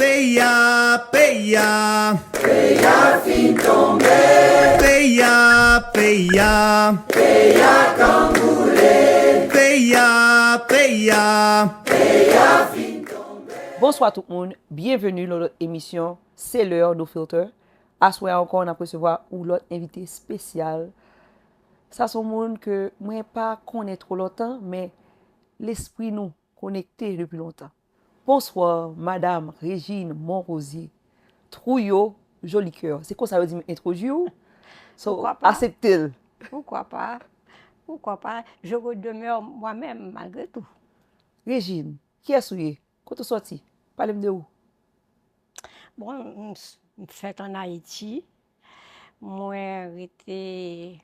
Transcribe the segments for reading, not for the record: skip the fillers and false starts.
Peya, peya, peya fin tombe. Peya, peya, peya kamboule. Peya, peya, peya fin tombe. Bonsoir tout le monde, bienvenue dans notre émission C'est l'heure de filter. À soir encore, on a recevoir ou l'autre invité spécial. Ça, c'est un monde que moi pas connaît trop longtemps, mais l'esprit nous connecté depuis longtemps. Bonsoir, Madame Régine Monrosier. Trouillot, joli cœur. C'est quoi ça veut dire introduire? Pourquoi pas? Acceptez-le. Pourquoi pas? Pourquoi pas? Je demeure moi-même malgré tout. Régine, qui est-ce? Quand tu sorti? Parlez-moi de où? Bon, fait en Haïti. Moi, j'étais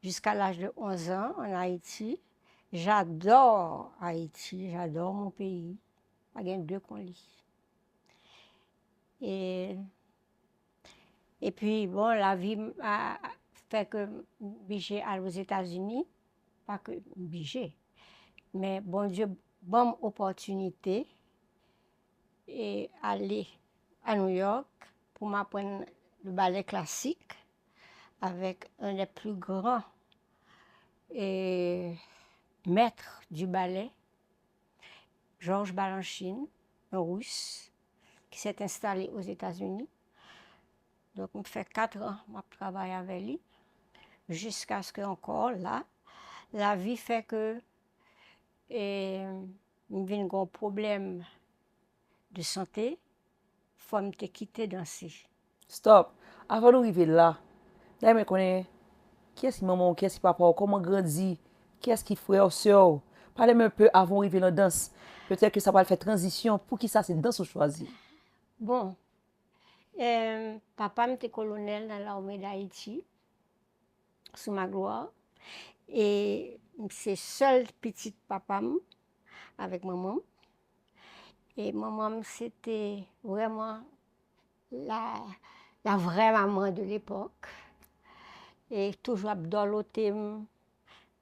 jusqu'à l'âge de 11 ans en Haïti. J'adore Haïti, j'adore mon pays. Il y a deux qu'on lit. Et puis, bon, la vie a fait que j'ai allé aux États-Unis. Pas que j'ai, mais bon Dieu, bonne opportunité et aller à New York pour m'apprendre le ballet classique avec un des plus grands maîtres du ballet, Georges Balanchine, un Russe, qui s'est installé aux États-Unis. Donc, on fait 4 ans je travaille avec lui, jusqu'à ce que encore là, la vie fait que j'ai un problème de santé, il faut me quitter danser. Stop. Avant d'arriver là, là, je connais qui est-ce qui maman, qui est-ce qui papa, comment grandir, qui est-ce qui frère, soeur. Parlez-moi un peu avant d'arriver dans la danse. Peut-être que ça va faire transition. Pour qui ça, c'est danse ou choisi? Bon, papa était colonel dans l'armée d'Haïti, sous ma gloire. Et c'est seul petit papa avec maman. Et maman, c'était vraiment la vraie maman de l'époque. Et toujours abdoloté,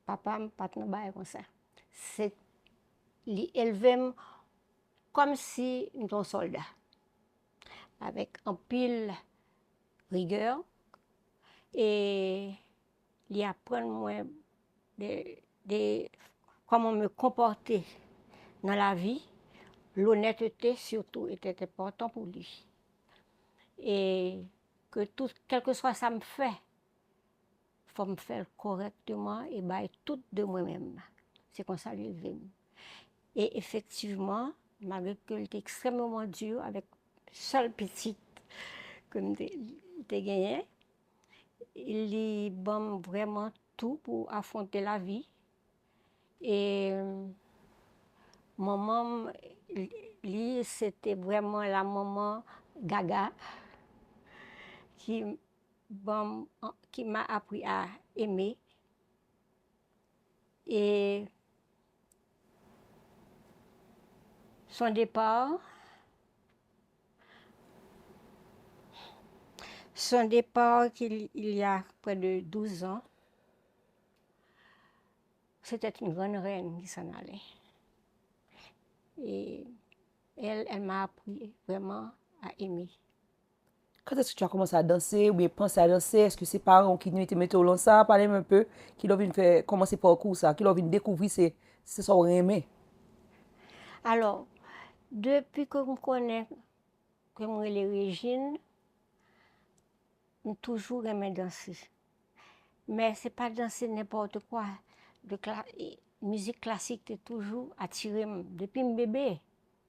papa me pas comme ça. C'est élevé comme si j'étais un soldat, avec un pile rigueur et il apprend moi comment me comporter dans la vie. L'honnêteté surtout était important pour lui. Et que tout, quel que soit ça me fait, il faut me faire correctement et bailler tout de moi-même. C'est comme ça lui élevé. Et effectivement, malgré que j'étais extrêmement dur avec seule petite que j'ai gagné, il bon vraiment tout pour affronter la vie. Et maman, lui, c'était vraiment la maman gaga qui m'a appris à aimer. Et son départ il y a près de 12 ans, c'était une grande reine qui s'en allait. Et elle m'a appris vraiment à aimer. Quand est-ce que tu as commencé à danser ou bien penser à danser? Est-ce que c'est parents qui nous mettent au ça? Parlez-moi un peu. Qui l'ont faire commencer par cours ça? Qui l'ont découvrir c'est ça qu'on aimé? Alors, depuis que je connais que moi les Régine, j'ai toujours aimé danser. Mais ce n'est pas danser n'importe quoi. Musique classique, c'est toujours attiré depuis mon bébé.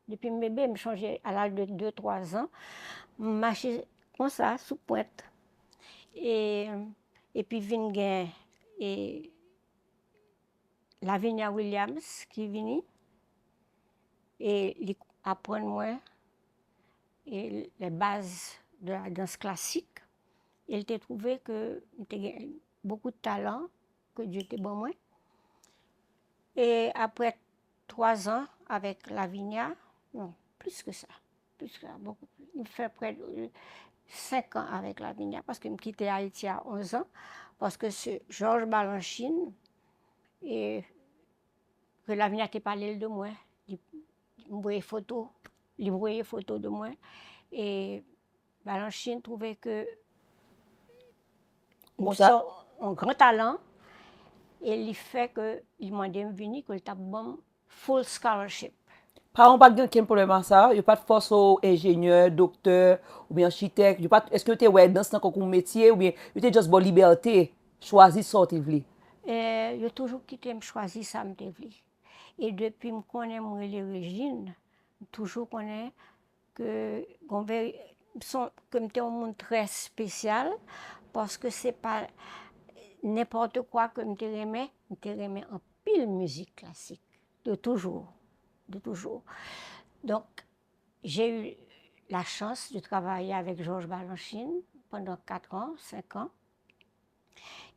Depuis mon bébé, je changeais à l'âge de 2-3 ans. Je marchais comme ça, sous pointe. Et puis, il et Lavinia Williams qui est venue. Et il apprend moi les bases de la danse classique. Il a trouvé que j'avais beaucoup de talent, que Dieu était bon moi. Et après 3 ans avec Lavinia, non, plus que ça, beaucoup plus. Il fait près de 5 ans avec Lavinia parce qu'il me quittait Haïti à 11 ans, parce que c'est Georges Balanchine et que Lavinia t'a parlé de moi, il me voyait photos il voyait photo de moi. Et Balanchine trouvait que Bon, nous ça- sommes un grand talent. Et il fait que il m'a dit venir que le bon full scholarship. Par exemple, pas de aucun problème à ça. Il n'y a pas de force aux ingénieurs, docteurs ou bien architectes. Est-ce que tu es ouais, dans ce métier ou bien tu es juste bonne liberté, choisir ce que tu veux. Et j'ai toujours quitté me choisir ça me voulu. Et depuis que je connais les Régine, toujours connais que c'est un monde très spécial parce que c'est pas n'importe quoi que je remets en pile musique classique de toujours, de toujours. Donc j'ai eu la chance de travailler avec Georges Balanchine pendant 4 ans, 5 ans.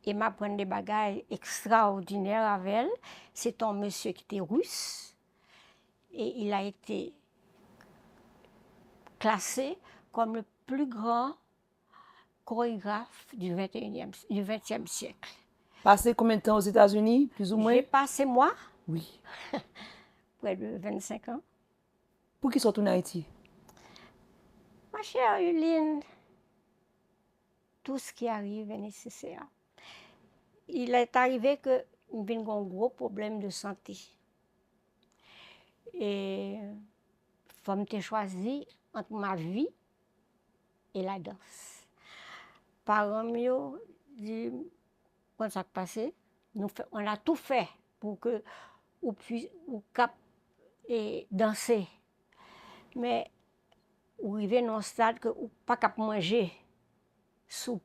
Et m'apprendre des bagages extraordinaires avec elle. C'est un monsieur qui était russe et il a été classé comme le plus grand chorégraphe du XXe siècle. Passé combien de temps aux États-Unis, plus ou moins? J'ai passé, moi, Oui. près de 25 ans. Pour qui sont en Haïti? Ma chère Yuline, tout ce qui arrive est nécessaire. Il est arrivé que j'ai un gros problème de santé. Et il faut me choisir entre ma vie et la danse. Parents m'ont dit, quand ça s'est passé, on a tout fait pour que vous puissiez danser. Mais vous arrivez à un stade que vous n'êtes pas capable de manger soupe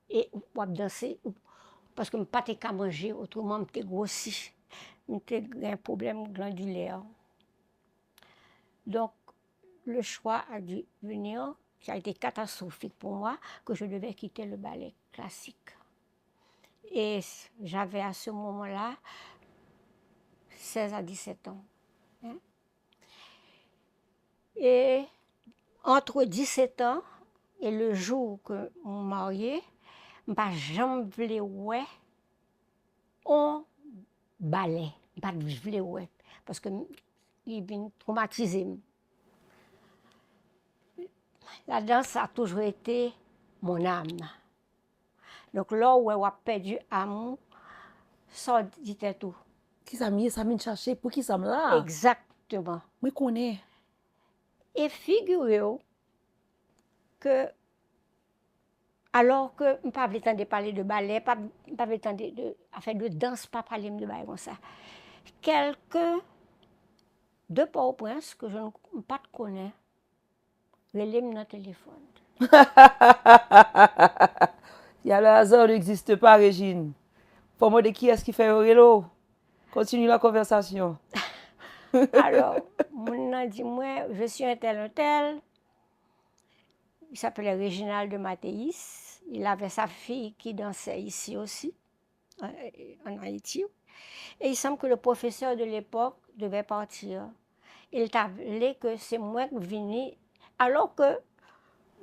et vous pouvez danser. Parce que je ne pas capable de manger, autrement je grossi. J'ai un problème glandulaire. Donc, le choix a dû venir, ça a été catastrophique pour moi, que je devais quitter le ballet classique. Et j'avais à ce moment-là 16 à 17 ans. Et entre 17 ans et le jour que je me mariais, je n'ai jamais voulu ouais un ballet. Je ne voulais ouais parce que il vient traumatiser. La danse a toujours été mon âme. Donc là où on a perdu amour, ça dit tout. Qui ça m'a cherché? Pour qui ça me là? Exactement. Moi, je connais. Et figurez-vous que, alors que je ne pas de parler de ballet, pas le temps de danse, pas parler de ballet comme ça. Quelqu'un de Port-au-Prince que je ne pas connais, relève mon téléphone. Il y a le hasard n'existe pas, Régine. Pour moi, de qui est-ce qui fait le vélo? Continue la conversation. Alors, mon nom dit moi, je suis un tel. Il s'appelait Réginald de Mathéis. Il avait sa fille qui dansait ici aussi, en Haïti. Et il semble que le professeur de l'époque devait partir. Il t'avait que c'est moi qui venais, alors que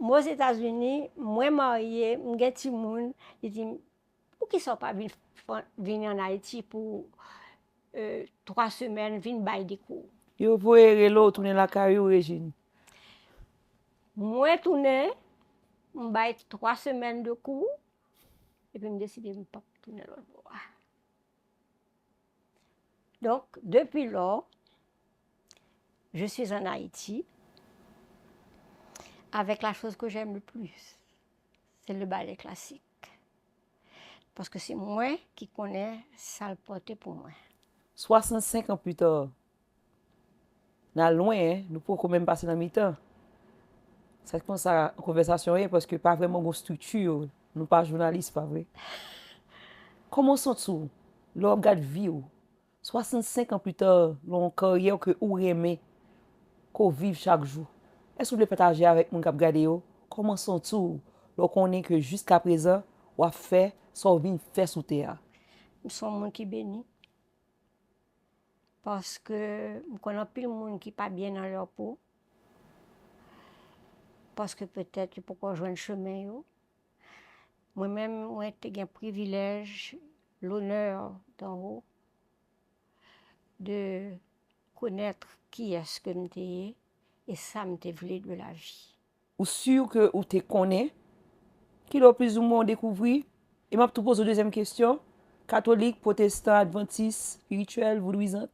moi aux États-Unis, moi mariée, mon petit monde, il dit pour qui sont pas venir en Haïti pour 3 semaines, venir bailler des cours. Yo pour vélo tourner la carrière, Régine. Moi tourner, je baille 3 semaines de cours et puis je décide de ne pas tourner l'autre bord. Donc depuis lors, je suis en Haïti avec la chose que j'aime le plus, c'est le ballet classique. Parce que c'est moi qui connais ça le porter pour moi. 65 ans plus tard. Nous loin, hein? Nous pouvons quand même passer dans mi-temps. C'est comme ça la conversation est parce que pas vraiment une structure. Nous pas journalistes, pas vrai. Comment sens-tu l'homme regarde vie 65 ans plus tard, l'on carrière que ou aimé qu'on vive chaque jour. Est-ce que vous voulez partager avec mon cap regarder comment sens-tu l'on connaît que jusqu'à présent on a fait ça vient faire sous terre. Je suis un monde qui béni. Parce que je connais plus de monde qui n'est pas bien dans leur peau. Parce que peut-être pourquoi jouer un chemin. Moi-même, j'ai eu le privilège, l'honneur d'en haut, de connaître qui est-ce que je suis Et ça me voulu de la vie. Ou sûr que ou te connais, qui l'a plus ou moins découvert. Et m'a tout pose une deuxième question. Catholique, protestant, adventiste, spirituel, vaudouisante.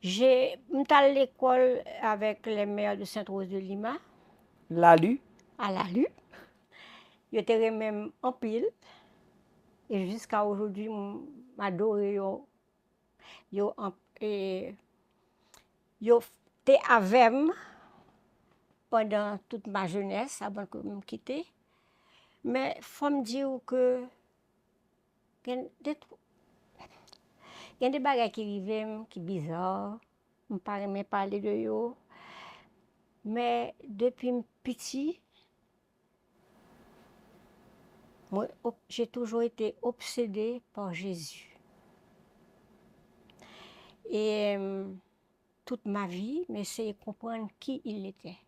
J'ai été à l'école avec les mères de Sainte-Rose de Lima, La lu. à la rue. J'étais même en pile. Et jusqu'à aujourd'hui, j'adore yo. Yo t'es avec moi pendant toute ma jeunesse, avant que je me quitte. Mais il faut me dire que il y a des bagages qui arrivent, qui sont bizarres. Je ne peux pas parler de yo. Mais depuis petit, moi, j'ai toujours été obsédée par Jésus. Et toute ma vie, j'essayais de comprendre qui il était.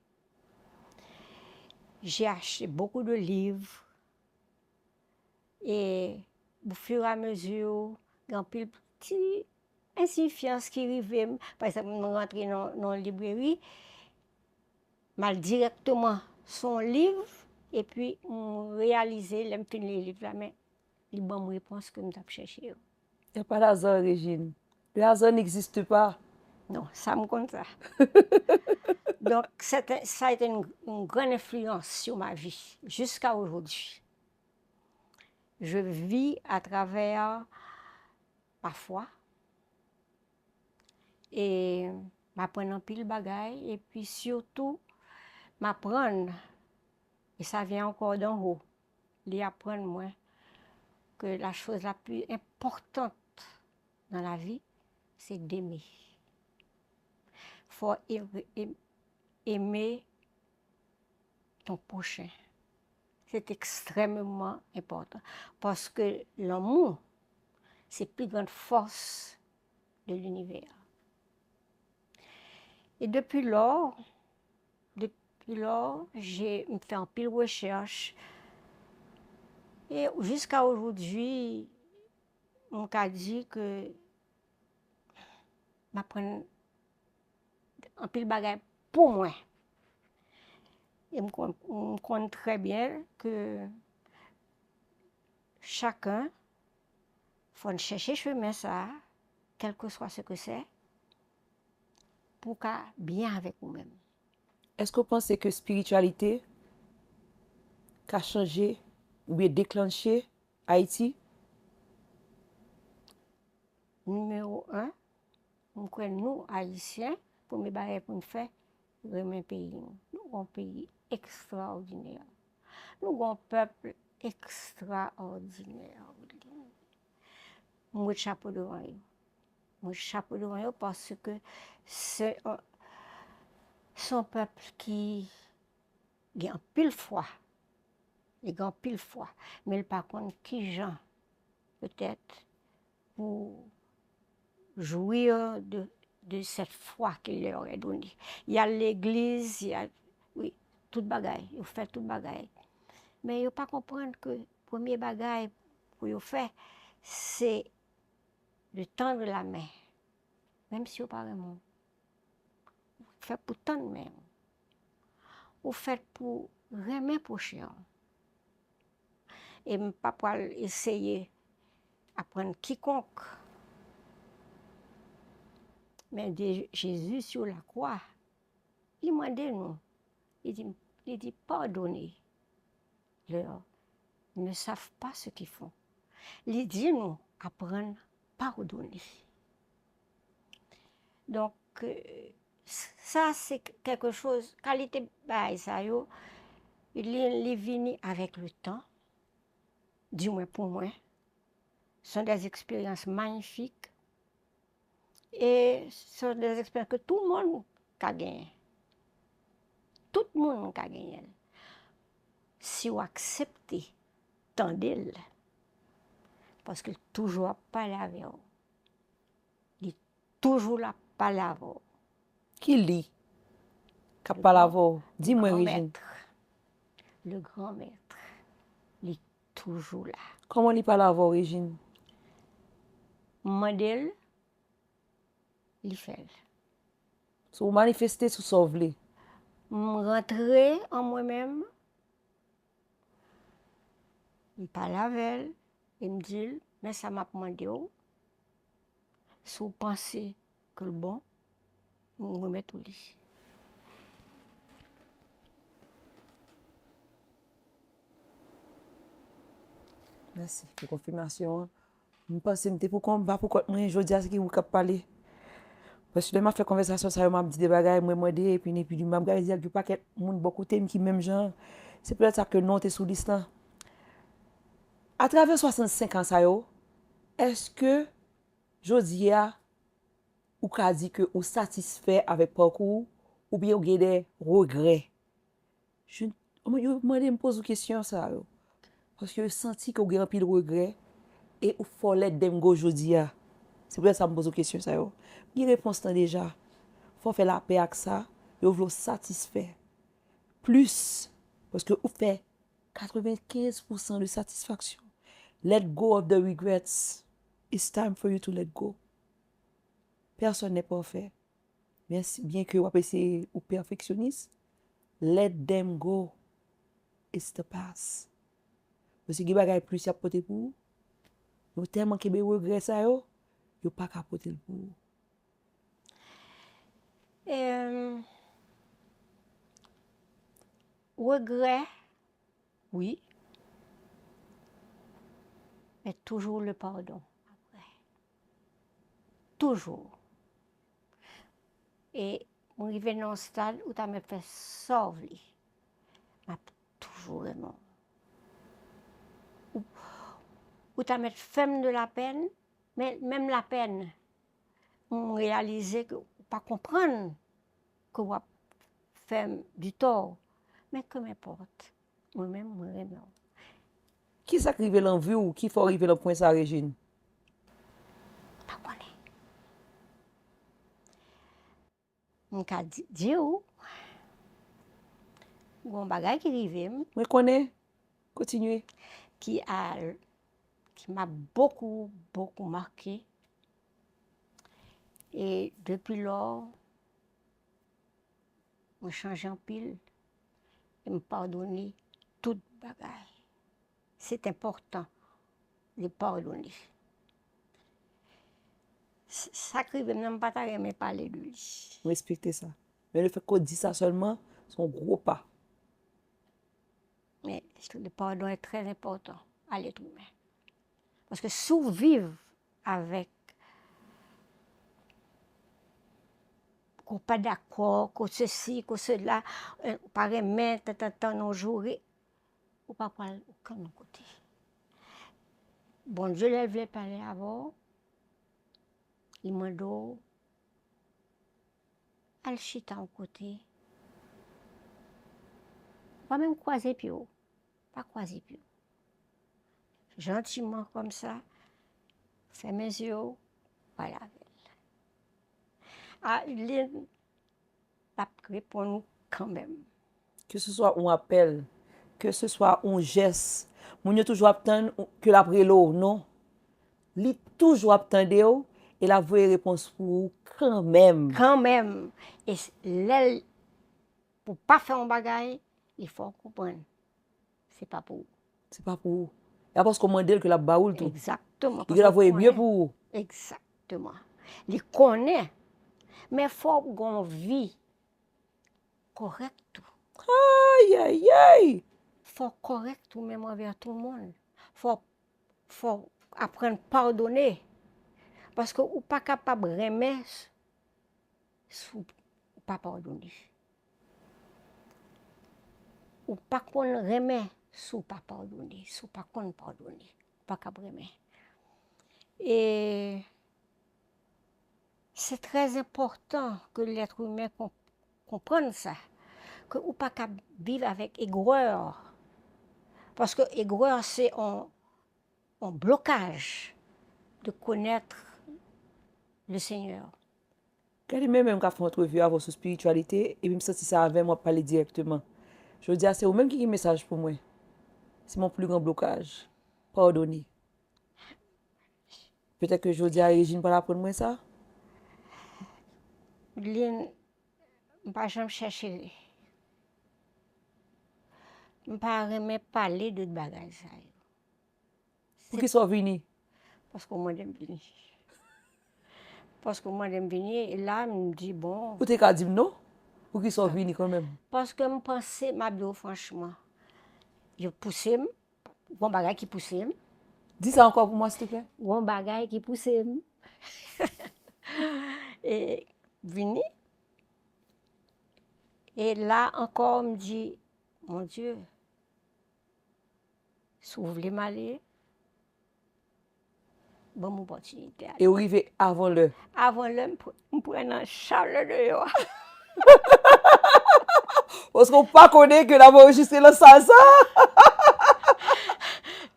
J'ai acheté beaucoup de livres. Et au fur et à mesure, il y a une petite insignifiance qui arrivait. Par exemple, je rentrais dans la librairie, je directement son livre, et puis je réalisais, je finis les livres là, mais il y a une réponse que je cherché. Il n'y a pas d'hasard, Régine. Le hasard n'existe pas. Non, ça me compte ça. Donc, ça a été une grande influence sur ma vie, jusqu'à aujourd'hui. Je vis à travers ma foi et m'apprendre un pile bagaille et puis surtout m'apprendre, et ça vient encore d'en haut, d'apprendre moi que la chose la plus importante dans la vie, c'est d'aimer. Il faut aimer ton prochain. C'est extrêmement important parce que l'amour, c'est la plus grande force de l'univers. Et depuis lors, j'ai fait un pile de recherche. Et jusqu'à aujourd'hui, on m'a dit que m'apprendre un pile de bagages pour moi. Et je connais très bien que chacun faut chercher chemin ça, quel que soit ce que c'est, pour qu'à bien avec nous-mêmes. Est-ce que vous pensez que spiritualité a changé ou bien déclenché Haïti? Numéro 1, nous, Haïtiens, pour me barrer pour nous faire, remettre pays. Nous avons un pays extraordinaire. Nous avons un peuple extraordinaire. Moi, chapeau devant eux. Moi, chapeau devant eux parce que c'est un peuple qui a un pile foi. Il a un pile foi. Mais par contre, qui gens, peut-être, pour jouir de cette foi qu'il leur a donnée. Il y a l'église, il y a, oui, toute bagaille, il fait toute bagaille. Mais il ne pas comprendre que le premier bagaille pour il faire, c'est de tendre la main. Même si vous pas vraiment. Vous faites pour tendre même. Vous faites pour remettre prochain. Et je ne pas pour essayer d'apprendre quiconque. Mais Jésus sur la croix, il m'a dit nous. Il dit pardonnez. Ils ne savent pas ce qu'ils font. Il dit nous apprendre à pardonner. Donc, ça, c'est quelque chose, qualité ça, il est venu avec le temps, du moins pour moi. Ce sont des expériences magnifiques et ce sont des expériences que tout le monde a gagné. Tout le monde a gagné. Si vous acceptez, tendez-le, parce qu'il n'est toujours pas là avec vous. Il est toujours là, pas là avec vous. Qui lit? Qui parle? Dis-moi, Régine. Le grand maître, il est toujours là. Comment il parle avec Régine? Modèle, il fait. So, manifester sous ça, vous rentrer en moi-même, je parle avec elle, et me dit, mais ça m'a demandé, si vous pensez que le bon, vous me remettez au lit. Merci pour confirmation. Je pense que c'est pourquoi je dis à ce qui vous parler. Parce que je fait conversation, ça m'a dit des bagages, moi, et puis je m'a dit que pas que monde beaucoup de qui même genre. C'est peut-être ça que non, tu es sous liste là. À travers 65 ans, ça yo, est-ce que Jodia ou ka dit que ou satisfait avec parcours ou bien ou avez des regrets? Je me pose une question ça yo. Parce que je senti que vous avez un pile de regrets et ou faut l'aide dem go Jodia. C'est pour ça que je me pose une question ça yo. Une réponse déjà. Faut faire la paix avec ça, vous voulez satisfaire. Plus parce que vous faites 95% de satisfaction. Let go of the regrets. It's time for you to let go. Personne n'est parfait. Bien que vous appelez ou perfectionniste, let them go. It's the past. Parce que vous avez plus à porter pour vous. Vous tellement que vous regrettez ça, vous n'avez pas qu'à porter pour vous. Regret, oui, mais toujours le pardon après. Toujours. Et on arrive dans un stade où tu me fait sauver. Je toujours aimé. Où tu me fait de la peine, mais même la peine, on réalise que pas comprendre que vous fait du tort. Mais que m'importe, moi-même, moi aime. Qui s'arrive l'envie ou qui faut arriver le point ça, Régine? Pas connaître. On ka di ou, gon bagay qui rive, Moi connais. Continuez. qui m'a beaucoup marqué. Et depuis lors, je change en pile et me pardonner toute bagay. C'est important de pardonner. Ça qui veut même pas me parler de lui. Respectez ça. Mais le fait qu'on dit ça seulement, c'est un gros pas. Mais le pardon est très important à l'être humain. Parce que si vous vivez avec qu'on pas d'accord, que ceci, que cela, par aimer, non jouer, ou pas parler aucun côté. Bon Dieu, elle voulait parler avant. Il m'a dit, elle chita à côté. Pas même croiser pied, pas croiser pied. Gentiment comme ça, fait mes yeux, voilà. Ah, il pas répondre quand même. Que ce soit un appel, que ce soit un geste, mon yo toujours attendre que la prélo, non. Li toujours attendre et la vraie réponse pour vous quand même. Quand même. Et l'aile, pour pas faire un bagage, il faut comprendre. C'est pas pour vous. C'est pas pour vous. Il y a parce qu'on demande que la baoule tout. Exactement. Il la voyait mieux pour vous. Exactement. Il connaît. Mais il faut qu'on vie correcte. Aïe, aïe, aïe. Il faut correct même envers tout le monde. Il faut apprendre à pardonner. Parce que vous n'êtes pas capable de remettre si vous ne pas pardonner. Ou pas qu'on remet si vous pas pardonner, si vous pas qu'on pardonner, pas capable remettre. Et c'est très important que l'être humain comprenne ça, que vous pas capable vivre avec aigreur, parce que aigreur c'est un blocage de connaître le Seigneur. Quand même quand fait une entrevue à votre spiritualité et puis me senti ça avec moi parler directement. Je veux dire c'est vous même qui a un message pour moi. C'est mon plus grand blocage. Pardonnez. Peut-être que je dis à Régine pour apprendre moi ça. Je ne pas jamais chercher. Je ne pas jamais parler de bagages. Pour qu'ils soient venus. Parce que moi, j'aime venir. Parce que moi, j'aime venir. Et là, je me dis, bon. Pour t'es qu'à dire non? Pour qu'ils soient venus quand même. Parce que je pensais, ma bio, franchement, je poussais, bon bagage qui poussait, Dis ça encore pour moi, s'il te plaît. bon bagage qui poussait. Et vini. Et là encore, on me dit, mon Dieu, si vous voulez m'aller, bonne opportunité. Et arrivé avant l'heure. Avant l'heure, je prends un chaleur dehors. Parce qu'on ne pas connaît que d'avoir enregistré le salsa.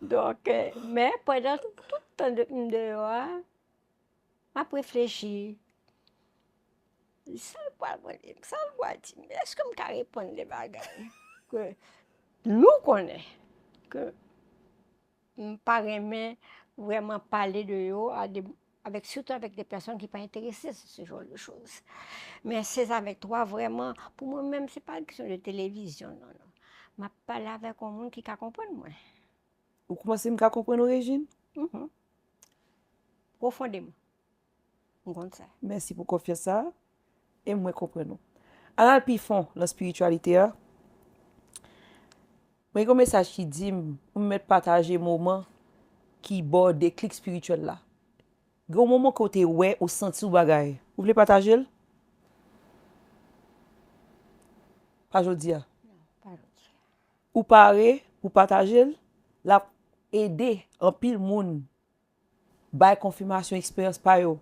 Donc, mais pendant tout le temps dehors, je réfléchi. Ça va dire, mais est-ce que je peux répondre des bagages que nous connaissons, que je ne pas vraiment parler de eux, surtout avec des personnes qui ne sont pas intéressées à ce genre de choses. Mais c'est avec toi vraiment, pour moi-même, ce n'est pas une question de télévision, non, non. Je parle avec un monde qui comprend moi. Vous commencez à comprendre l'origine? Profondément. Ça. Merci pour confier ça. Et moi, comprends. Alors, puis fond, la spiritualité, moi, j'ai un message qui dit, on me partager un moment qui borde des clics spirituels là. Il y a un moment côté ouais, ou senti ou bagaille. Vous voulez partager? Pas aujourd'hui. Non, pas aujourd'hui. Ou parler, ou partager, la aider en pile monde. By confirmation expérience par yo.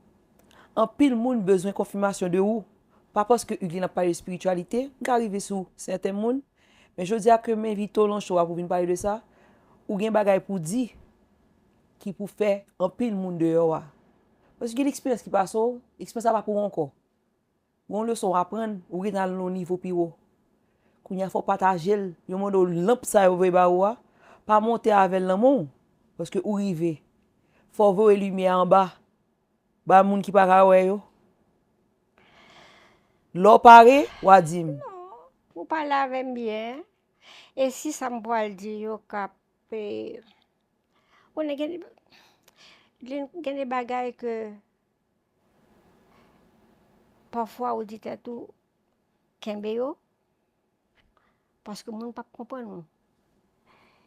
En pile monde besoin de confirmation de ou. Pas parce que Hugues n'a pas de spiritualité, qu'arriver sur certains monde. Mais je dis que m'invite au long show pour venir parler de ça. Ou gen bagay pour dire qui pour faire en pile monde dehors. Parce que l'expérience qui passe, l'expérience ça va pour encore. On leçon à apprendre ou gen dans le niveau plus haut. Qu'on y a faut partager, yo monde lampe ça yo veut ba pas monter avec l'amour parce que ou river. Faut voir lumière en bas. Ba moun qui pas ouais yo. L'eau paré ou a dit? Non, vous parlez avec bien. Et si ça me peut le dire, on a des bagages que parfois on dit tout kembe parce que moun pas comprendre.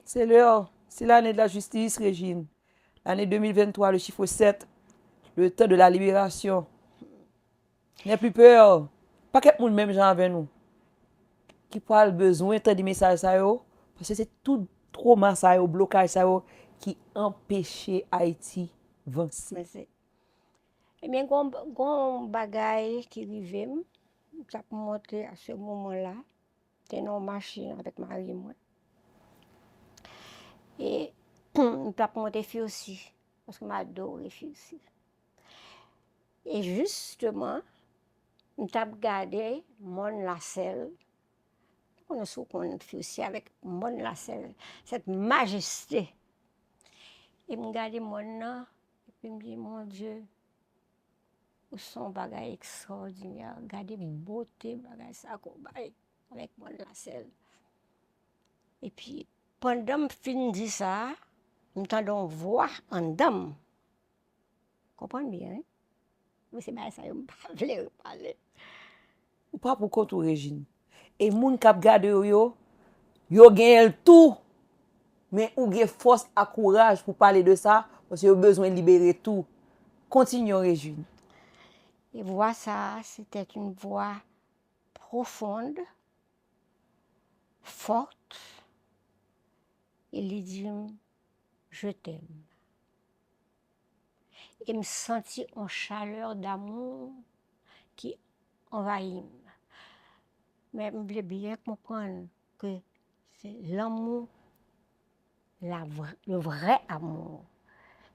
C'est l'heure, c'est l'année de la justice, Régine. L'année 2023, le chiffre 7, le temps de la libération. N'ayez plus peur. Pas que monde même gens avec nous. Qui pas le besoin de message ça yo, parce que c'est tout trauma ça yo, blocage ça yo qui empêche Haïti avancer. Eh bien, gon bagay qui rive, ça peut monter à ce moment-là, t'es dans une machine avec Marie moi. Et on peut monter fille aussi, parce que m'adore les filles aussi. Et justement, on t'a regardé mon lacelle. On a su qu'on fait aussi avec mon lacelle, cette majesté. Et me regarde mon nom, et puis me dit, mon Dieu, où sont les bagages extraordinaires. Regardez la beauté, bagages ça qu'on baille avec mon lacelle. Et puis, pendant que je finis ça, j'entends une voix en dame. Comprenez bien, hein? Mais c'est bien ça, je ne veux pas parler. Ou pas pour compte Régine. Et moun k'ap gade yo gen tout. Mais ou gen force et courage pour parler de ça parce que yo besoin de libérer tout. Continue Régine. Et voix ça, c'était une voix profonde, forte. Il dit, je t'aime. Et me sentis une chaleur d'amour qui envahit. Mais je voulais bien comprendre que c'est l'amour, le vrai amour.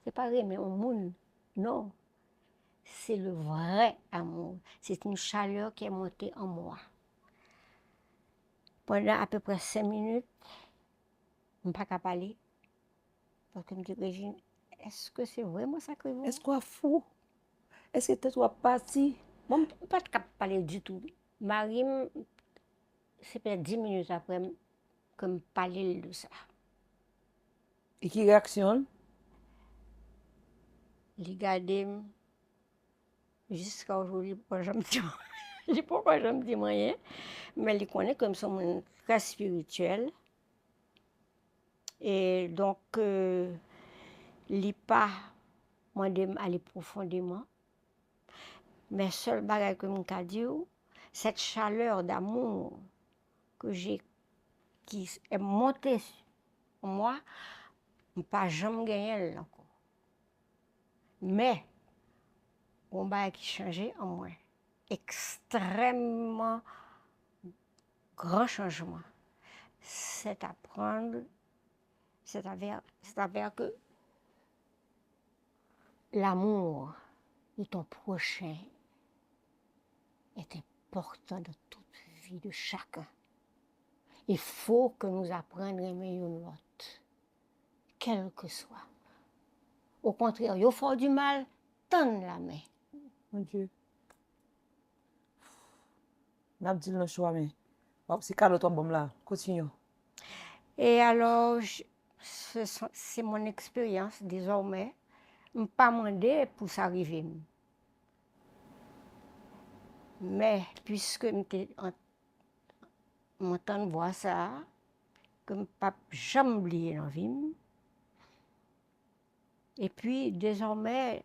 Ce n'est pas vrai, mais au monde, non. C'est le vrai amour. C'est une chaleur qui est montée en moi. Pendant à peu près 5 minutes, je ne peux pas parler. Parce que je me dis, Régine, est-ce que c'est vraiment ça que vous... Est-ce qu'on est fou? Est-ce que tu es parti? Moi, je ne peux pas parler du tout. Marie, c'est peut-être 10 minutes après que je parlais de ça. Et qui réaction? Il regardait jusqu'à aujourd'hui, pourquoi je me dis, je dis pourquoi je me dis rien, mais il connaît comme ça mon très spirituel. Et donc, il n'a pas demandé d'aller profondément. Mais seul bagage que je peux dire, cette chaleur d'amour que j'ai, qui est montée en moi, je n'ai pas jamais gagné encore. Mais, un bagage qui changeait en moi, extrêmement grand changement, c'est apprendre, c'est à que l'amour de ton prochain est important dans toute vie de chacun. Il faut que nous apprenions à aimer l'autre, quel que soit. Au contraire, il faut du mal, tendre la main. Mon Dieu. N'a pas dit le choix, mais c'est cadeau ton bon là. Continue. Et alors, c'est mon expérience désormais. Je ne peux pas demander pour ça arriver. Mais puisque je m'entends voir ça, que je ne peux pas jamais oublier dans la vie. Et puis, désormais,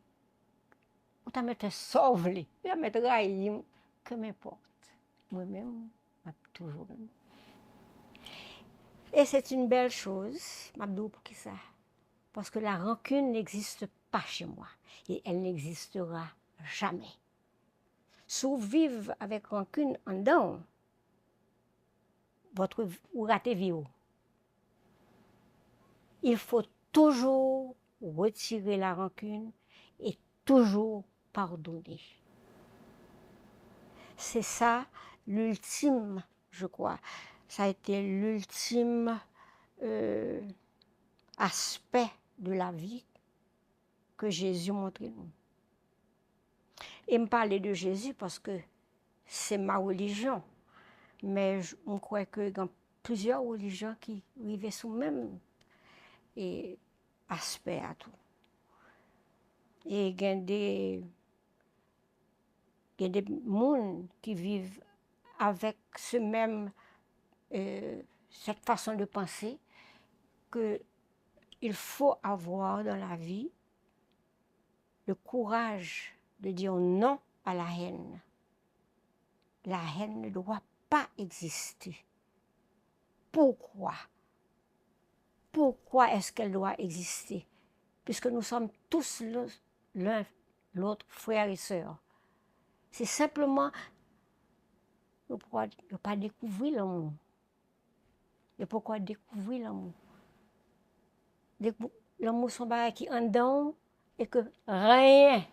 on t'a mis sauvé, on t'a mis raillé, que m'importe. Moi-même, je toujours. Et c'est une belle chose, je dis pour qui ça? Parce que la rancune n'existe pas chez moi. Et elle n'existera jamais. Si vous vivez avec rancune en dedans, vous ratez vie. Il faut toujours retirer la rancune et toujours pardonner. C'est ça l'ultime, je crois. Ça a été l'ultime aspect de la vie que Jésus montrait nous. Et me parler de Jésus parce que c'est ma religion. Mais je crois que dans plusieurs religions qui vivaient sous le même aspect à tout. Et il y a des gens qui vivent avec cette façon de penser qu'il faut avoir dans la vie le courage de dire non à la haine. La haine ne doit pas exister. Pourquoi? Pourquoi est-ce qu'elle doit exister? Puisque nous sommes tous l'un l'autre frères et sœurs. C'est simplement de ne pas découvrir l'amour. Et pourquoi découvrir l'amour? L'amour, c'est un bagage qui est en dedans et que rien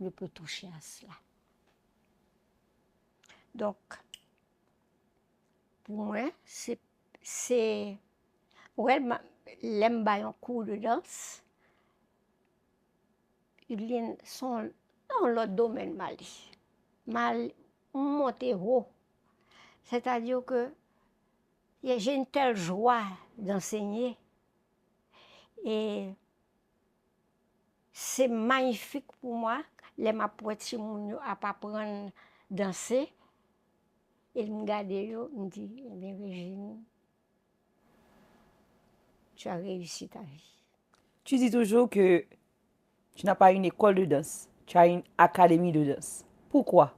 ne peut toucher à cela. Donc, pour moi, l'aime un cours de danse, ils sont dans l'autre domaine mal monté haut. C'est-à-dire que j'ai une telle joie d'enseigner et c'est magnifique pour moi. Les m'apprêter à apprendre à danser. Et il me regarde et me dit, Régine, tu as réussi ta vie. Tu dis toujours que tu n'as pas une école de danse, tu as une académie de danse. Pourquoi?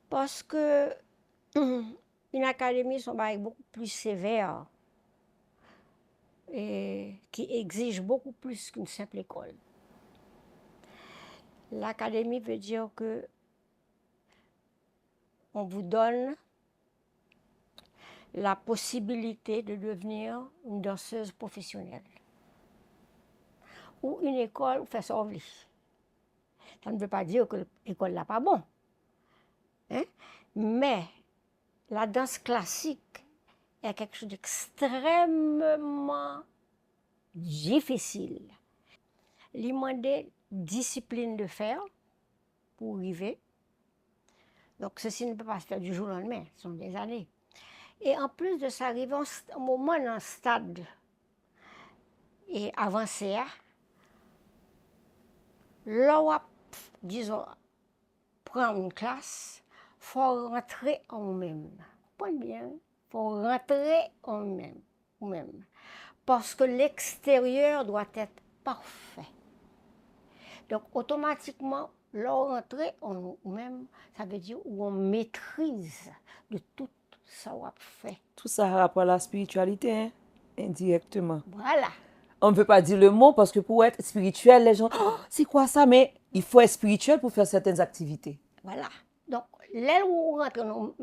Parce que une académie est beaucoup plus sévère et qui exige beaucoup plus qu'une simple école. L'académie veut dire que on vous donne la possibilité de devenir une danseuse professionnelle. Ou une école, vous faites ça. Ça ne veut pas dire que l'école n'est pas bon. Hein? Mais la danse classique est quelque chose d'extrêmement difficile. Il demande discipline de faire pour arriver. Donc, ceci ne peut pas se faire du jour au lendemain, ce sont des années. Et en plus de ça, arrivé un moment dans le stade et avancé, là, disons, prendre une classe, il faut rentrer en nous-mêmes. Comprenez bien, il faut rentrer en nous-mêmes. Parce que l'extérieur doit être parfait. Donc, automatiquement, là, rentrer en nous-mêmes, ça veut dire où on maîtrise de tout ça qu'on fait. Tout ça a rapport à la spiritualité, hein, indirectement. Voilà. On ne veut pas dire le mot parce que pour être spirituel, les gens, oh, c'est quoi ça? Mais il faut être spirituel pour faire certaines activités. Voilà. Donc, là où rentrer dans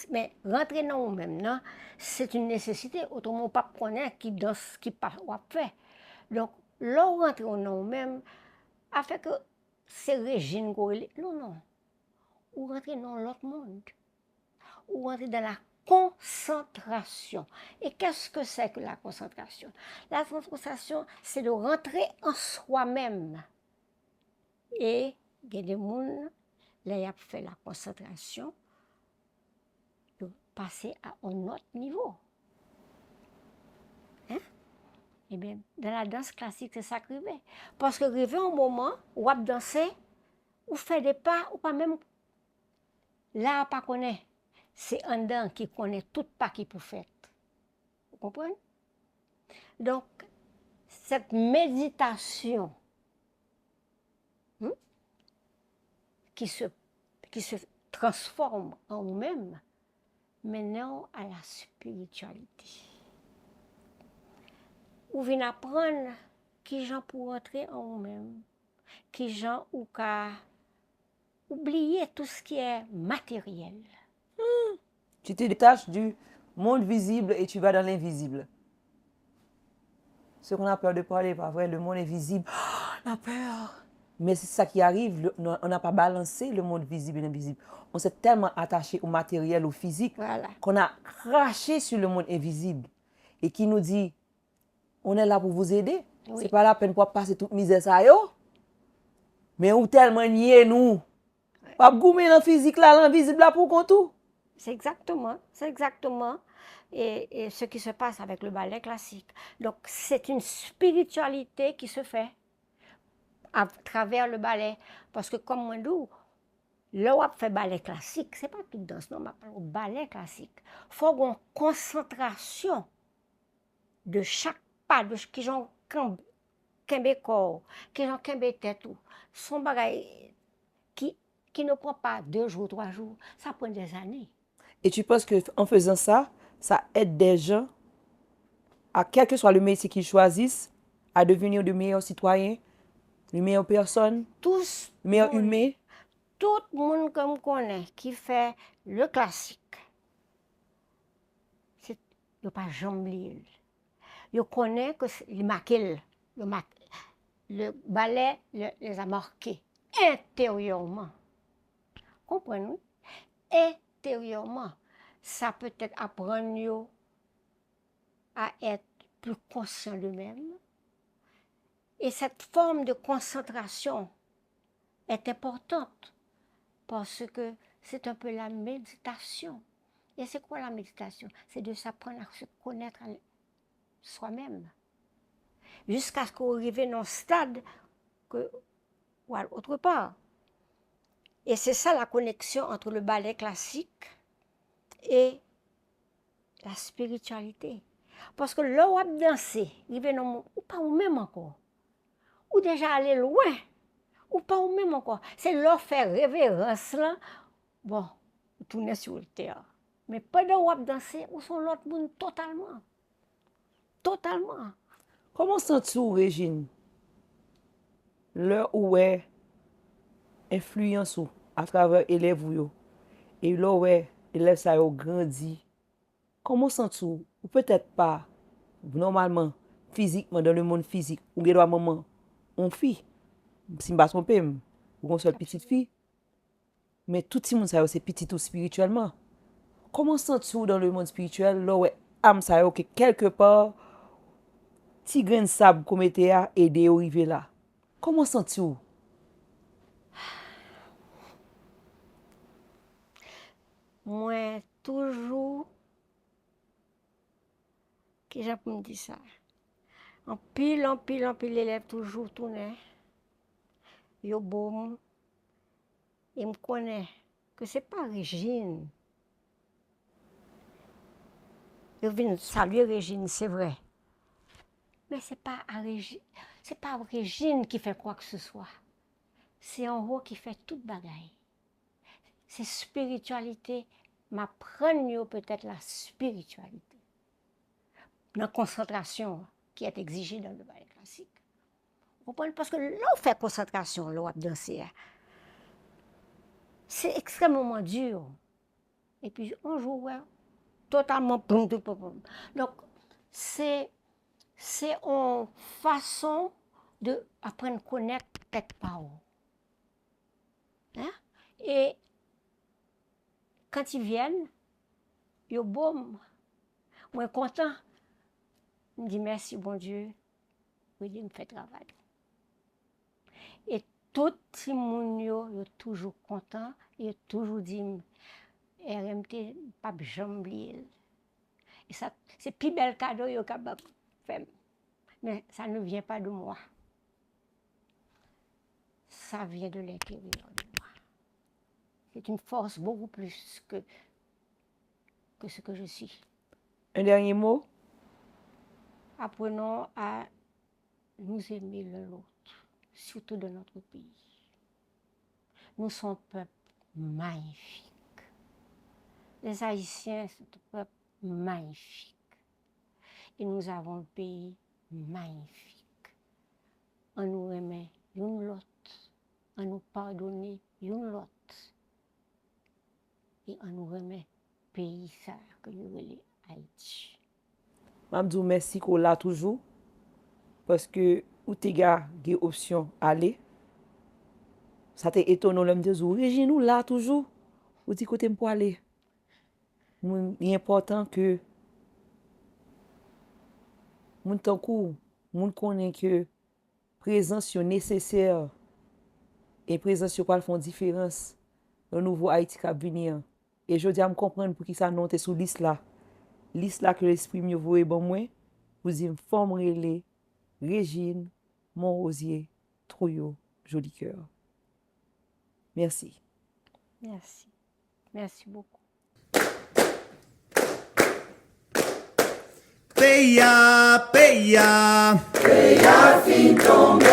mais rentrer dans nous-mêmes, c'est une nécessité. Autrement, pas connaître qui danse, qui pas fait. Donc, là où rentrer dans nous-mêmes, a fait que ces régimes, non. Ou rentrer dans l'autre monde. Ou rentrer dans la concentration. Et qu'est-ce que c'est que la concentration? La concentration, c'est de rentrer en soi-même. Et il y a des gens, là, il a fait la concentration, de passer à un autre niveau. Hein? Eh bien, dans la danse classique, c'est ça qui arrive. Parce que arrivé un moment où on danser, ou fait des pas, ou pas même là, on pas connaît. C'est un dedans qui connaît tout pas qui peut faire. Vous comprenez? Donc, cette méditation qui se transforme en nous-mêmes, maintenant à la spiritualité. Ou vient apprendre qui gens pour entrer en nous-mêmes, qui gens ou qu'à oublier tout ce qui est matériel. Tu te détaches du monde visible et tu vas dans l'invisible. Ce qu'on a peur de parler, pas vrai, le monde invisible, oh, la peur. Mais c'est ça qui arrive, on n'a pas balancé le monde visible et l'invisible. On s'est tellement attaché au matériel, au physique, Voilà. qu'on a craché sur le monde invisible. Et qui nous dit, on est là pour vous aider. Oui. C'est pas la peine pour passer toute misère ça yo. Mais on tellement nié nous. Pas goumer dans le physique là, l'invisible là pour qu'on tout. C'est exactement. Et ce qui se passe avec le ballet classique. Donc, c'est une spiritualité qui se fait à travers le ballet. Parce que, comme moi, là où on fait ballet classique, c'est pas toute danse, non, on parle de ballet classique. Il faut une concentration de chaque pas, de qui j'en cambe corps, qui j'en cambe tête, son bagage qui ne prend pas 2 jours, 3 jours, ça prend des années. Et tu penses qu'en faisant ça, ça aide des gens, à quel que soit le métier qu'ils choisissent, à devenir de meilleurs citoyens, de meilleures personnes, tous, de meilleurs humains? Tout le monde que je connais qui fait le classique, il n'y a pas jamais. Je connais que le ballet les a marqués intérieurement. Comprenez-vous? Intérieurement, ça peut être apprendre à être plus conscient d'eux-mêmes. Et cette forme de concentration est importante parce que c'est un peu la méditation. Et c'est quoi la méditation? C'est de s'apprendre à se connaître soi-même. Jusqu'à ce qu'on arrive dans un stade ou autre part. Et c'est ça la connexion entre le ballet classique et la spiritualité. Parce que là où on danse, ou pas ou même encore, ou déjà aller loin, ou pas ou même encore. C'est leur faire révérence là, bon, tourner sur le terre. Mais pendant qu'on danse, ou sont l'autre monde totalement. Totalement. Comment sens-tu, Régine, l'heure où est influence à travers élèves et là où élèves ça ont grandi? Comment sens-tu, ou peut-être pas, normalement, physiquement, dans le monde physique, ou il y a maman, on fille, si je ne me trompe pas, ou une seule petite fille, mais tout le monde c'est petit tout spirituellement. Comment sens-tu dans le monde spirituel, là où âme ça que quelque part, petit grain de sable qu'on mettait à aider à arriver là? Comment sens-tu? moi, toujours, qui j'ai pour me dire ça? En pile, l'élève toujours tourné. Yo bon, et me connaît que c'est pas Régine. Je viens saluer Régine, c'est vrai. Mais c'est pas Régine qui fait quoi que ce soit. C'est en haut qui fait toute bagaille. C'est spiritualité. M'apprendre peut-être la spiritualité. La concentration qui est exigée dans le ballet classique. Vous comprenez? Parce que là, on fait concentration, là, on danser. C'est extrêmement dur. Et puis, on joue totalement. Donc, c'est une façon d'apprendre à connaître quelque part. Hein? Et quand ils viennent, ils sont beaux. Moi, content. Je me dis merci, bon Dieu. Je dis, me fait travail. Et tout le monde est toujours content. Il est toujours dit, RMT, pas jamais oublié. Et ça, c'est le plus bel cadeau qu'il a fait. Mais ça ne vient pas de moi. Ça vient de l'intérieur de moi. C'est une force beaucoup plus que ce que je suis. Un dernier mot? Apprenons à nous aimer l'un l'autre, surtout dans notre pays. Nous sommes un peuple magnifique. Les Haïtiens sont un peuple magnifique. Et nous avons un pays magnifique. On nous aime l'une l'autre, on nous pardonne l'une l'autre. Et on nous remet pays ça que nous voulons Haïti. Je dis merci qu'on l'a toujours. Parce que ou t'es gars qui option aller. Ça t'est étonnant l'homme de zou. Régine nous là toujours. Ou dit côté pour aller. Il est important que moun tankou, moun connaît que présence est nécessaire et présence yo pas font différence dans nouveau Haïti qui venir. Et je dis à me comprendre pour qui ça non sur liste là que l'esprit mieux voye bon moi vous y forme relé Régine Monrosier Trouillot Joli Cœur. Merci. Merci. Merci beaucoup. Peya, peya, peya fin tombe.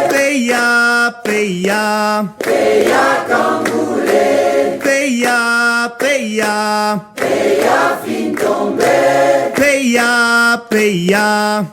Peya, peya, peya camboulé. Peya, peya, peya fin tombe. Peya, peya.